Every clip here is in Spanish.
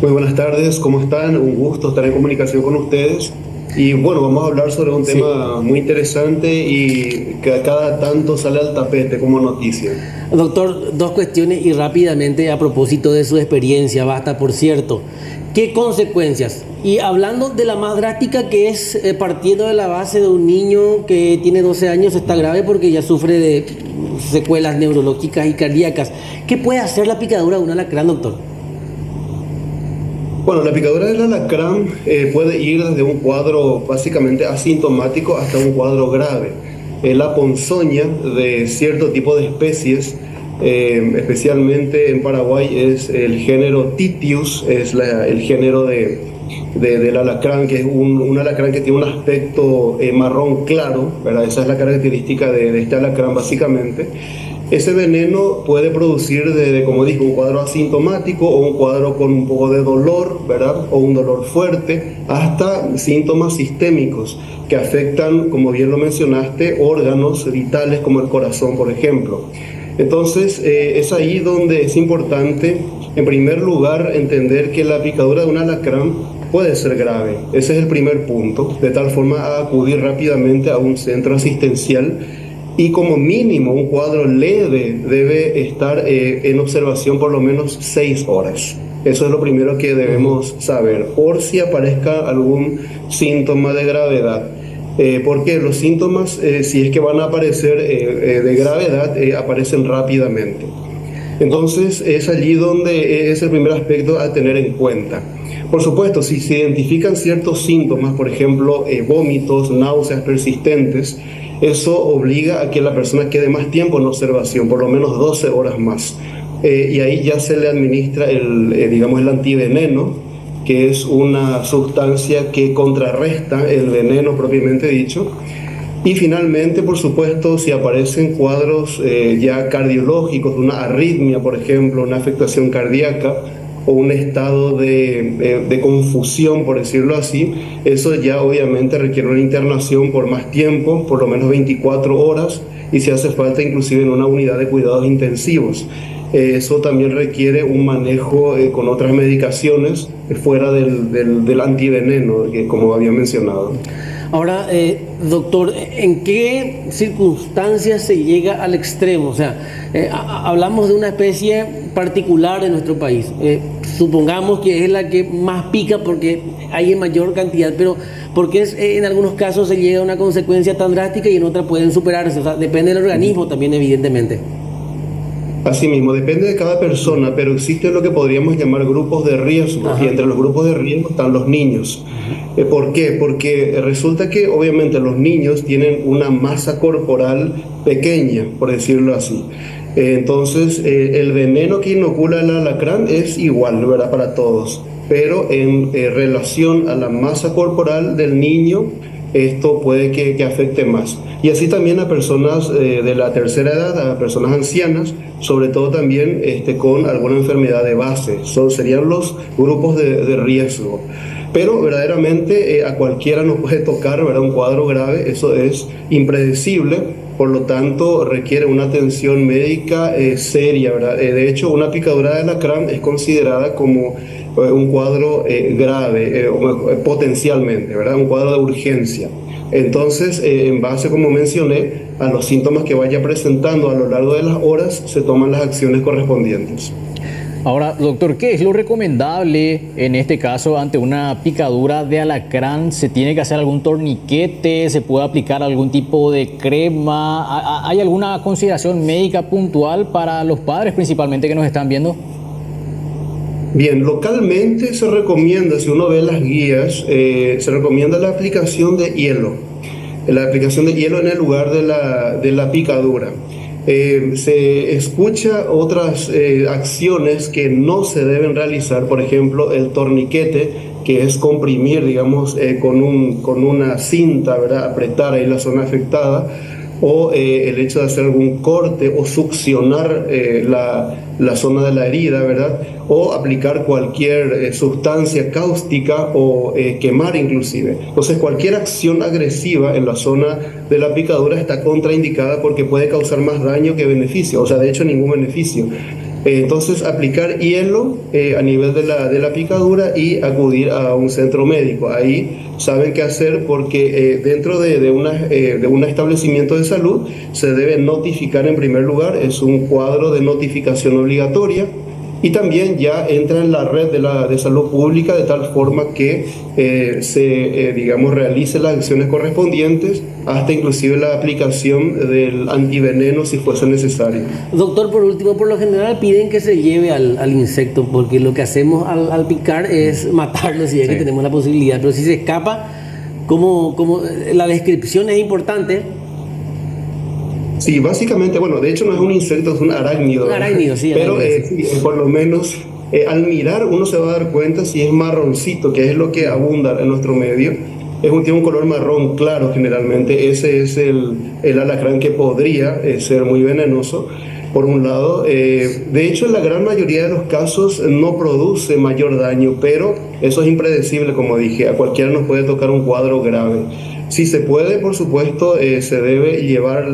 Muy buenas tardes, ¿cómo están? Un gusto estar en comunicación con ustedes. Y bueno, vamos a hablar sobre un Sí. tema muy interesante y que a cada tanto sale al tapete como noticia. Doctor, dos cuestiones y rápidamente a propósito de su experiencia, basta por cierto. ¿Qué consecuencias? Y hablando de la más drástica que es partiendo de la base de un niño que tiene 12 años, está grave porque ya sufre de secuelas neurológicas y cardíacas. ¿Qué puede hacer la picadura de un alacrán, doctor? Bueno, la picadura del alacrán puede ir desde un cuadro básicamente asintomático hasta un cuadro grave. La ponzoña de cierto tipo de especies, especialmente en Paraguay, es el género Titius, es el género del alacrán, que es un alacrán que tiene un aspecto marrón claro, ¿verdad? Esa es la característica de este alacrán básicamente. Ese veneno puede producir, como digo, un cuadro asintomático o un cuadro con un poco de dolor, ¿verdad? O un dolor fuerte, hasta síntomas sistémicos que afectan, como bien lo mencionaste, órganos vitales como el corazón, por ejemplo. Entonces, es ahí donde es importante, en primer lugar, entender que la picadura de un alacrán puede ser grave. Ese es el primer punto, de tal forma a acudir rápidamente a un centro asistencial y como mínimo un cuadro leve debe estar en observación por lo menos 6 horas. Eso es lo primero que debemos saber, por si aparezca algún síntoma de gravedad. Porque los síntomas, si es que van a aparecer de gravedad, aparecen rápidamente. Entonces es allí donde es el primer aspecto a tener en cuenta. Por supuesto, si se identifican ciertos síntomas, por ejemplo, vómitos, náuseas persistentes, eso obliga a que la persona quede más tiempo en observación, por lo menos 12 horas más. Y ahí ya se le administra digamos, el antiveneno, que es una sustancia que contrarresta el veneno propiamente dicho. Y finalmente, por supuesto, si aparecen cuadros ya cardiológicos, una arritmia, por ejemplo, una afectación cardíaca o un estado de confusión, por decirlo así, eso ya obviamente requiere una internación por más tiempo, por lo menos 24 horas, y si hace falta inclusive en una unidad de cuidados intensivos. Eso también requiere un manejo con otras medicaciones fuera del antiveneno, como había mencionado. Ahora, doctor, ¿en qué circunstancias se llega al extremo? O sea, hablamos de una especie particular en nuestro país. Supongamos que es la que más pica porque hay en mayor cantidad, pero porque en algunos casos se llega a una consecuencia tan drástica y en otras pueden superarse. O sea, depende del organismo también, evidentemente. Asimismo, depende de cada persona, pero existen lo que podríamos llamar grupos de riesgo, y Ajá. entre los grupos de riesgo están los niños. ¿Por qué? Porque resulta que obviamente los niños tienen una masa corporal pequeña, por decirlo así. Entonces, el veneno que inocula el alacrán es igual, ¿verdad? Para todos, pero en relación a la masa corporal del niño, esto puede que afecte más. Y así también a personas de la tercera edad, a personas ancianas, sobre todo también con alguna enfermedad de base. Serían los grupos de riesgo. Pero verdaderamente a cualquiera nos puede tocar, ¿verdad? Un cuadro grave, eso es impredecible, por lo tanto requiere una atención médica seria, ¿verdad? De hecho, una picadura de alacrán es considerada como un cuadro grave, potencialmente, ¿verdad? Un cuadro de urgencia. Entonces, en base, como mencioné, a los síntomas que vaya presentando a lo largo de las horas, se toman las acciones correspondientes. Ahora, doctor, ¿qué es lo recomendable en este caso ante una picadura de alacrán? ¿Se tiene que hacer algún torniquete? ¿Se puede aplicar algún tipo de crema? ¿Hay alguna consideración médica puntual para los padres principalmente que nos están viendo? Bien, localmente se recomienda, si uno ve las guías, se recomienda la aplicación de hielo. La aplicación de hielo en el lugar de la picadura. Se escucha otras acciones que no se deben realizar, por ejemplo, el torniquete, que es comprimir, digamos, con una cinta, ¿verdad? Apretar ahí la zona afectada, o el hecho de hacer algún corte o succionar la zona de la herida, ¿verdad? O aplicar cualquier sustancia cáustica o quemar inclusive. Entonces cualquier acción agresiva en la zona de la picadura está contraindicada porque puede causar más daño que beneficio, o sea, de hecho ningún beneficio. Entonces, aplicar hielo a nivel de la picadura y acudir a un centro médico. Ahí saben qué hacer porque dentro de un establecimiento de salud se debe notificar en primer lugar, es un cuadro de notificación obligatoria. Y también ya entra en la red de salud pública de tal forma que digamos, realice las acciones correspondientes hasta inclusive la aplicación del antiveneno si fuese necesario. Doctor, por último, por lo general piden que se lleve al insecto, porque lo que hacemos al picar es matarlo si es que tenemos la posibilidad, pero si se escapa, como la descripción es importante. Sí, básicamente, bueno, de hecho no es un insecto, es un arácnido. Un arácnido, sí. Pero arácnido, sí, por lo menos al mirar uno se va a dar cuenta si es marroncito, que es lo que abunda en nuestro medio. Tiene un color marrón claro generalmente. Ese es el alacrán que podría ser muy venenoso, por un lado. De hecho, en la gran mayoría de los casos no produce mayor daño, pero eso es impredecible, como dije. A cualquiera nos puede tocar un cuadro grave. Si se puede, por supuesto, se debe llevar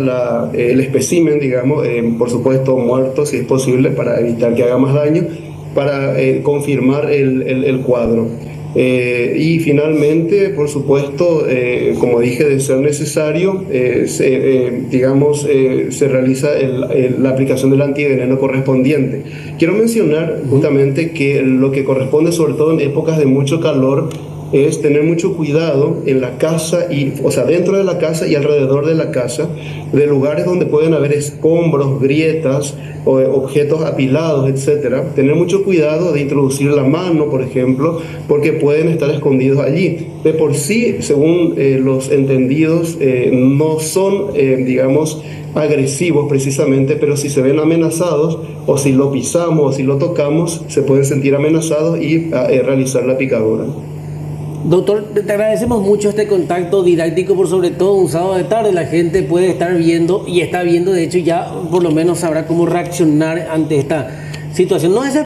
el espécimen, digamos, por supuesto muerto si es posible, para evitar que haga más daño, para confirmar el cuadro. Y finalmente, por supuesto, como dije, de ser necesario, se realiza la aplicación del antiveneno correspondiente. Quiero mencionar justamente que lo que corresponde, sobre todo en épocas de mucho calor, es tener mucho cuidado en la casa, o sea, dentro de la casa y alrededor de la casa, de lugares donde pueden haber escombros, grietas, o objetos apilados, etcétera. Tener mucho cuidado de introducir la mano, por ejemplo, porque pueden estar escondidos allí. De por sí, según los entendidos, no son, digamos, agresivos precisamente, pero si se ven amenazados, o si lo pisamos, o si lo tocamos, se pueden sentir amenazados y realizar la picadura. Doctor, te agradecemos mucho este contacto didáctico, por sobre todo un sábado de tarde. La gente puede estar viendo y está viendo, de hecho ya por lo menos sabrá cómo reaccionar ante esta situación. No es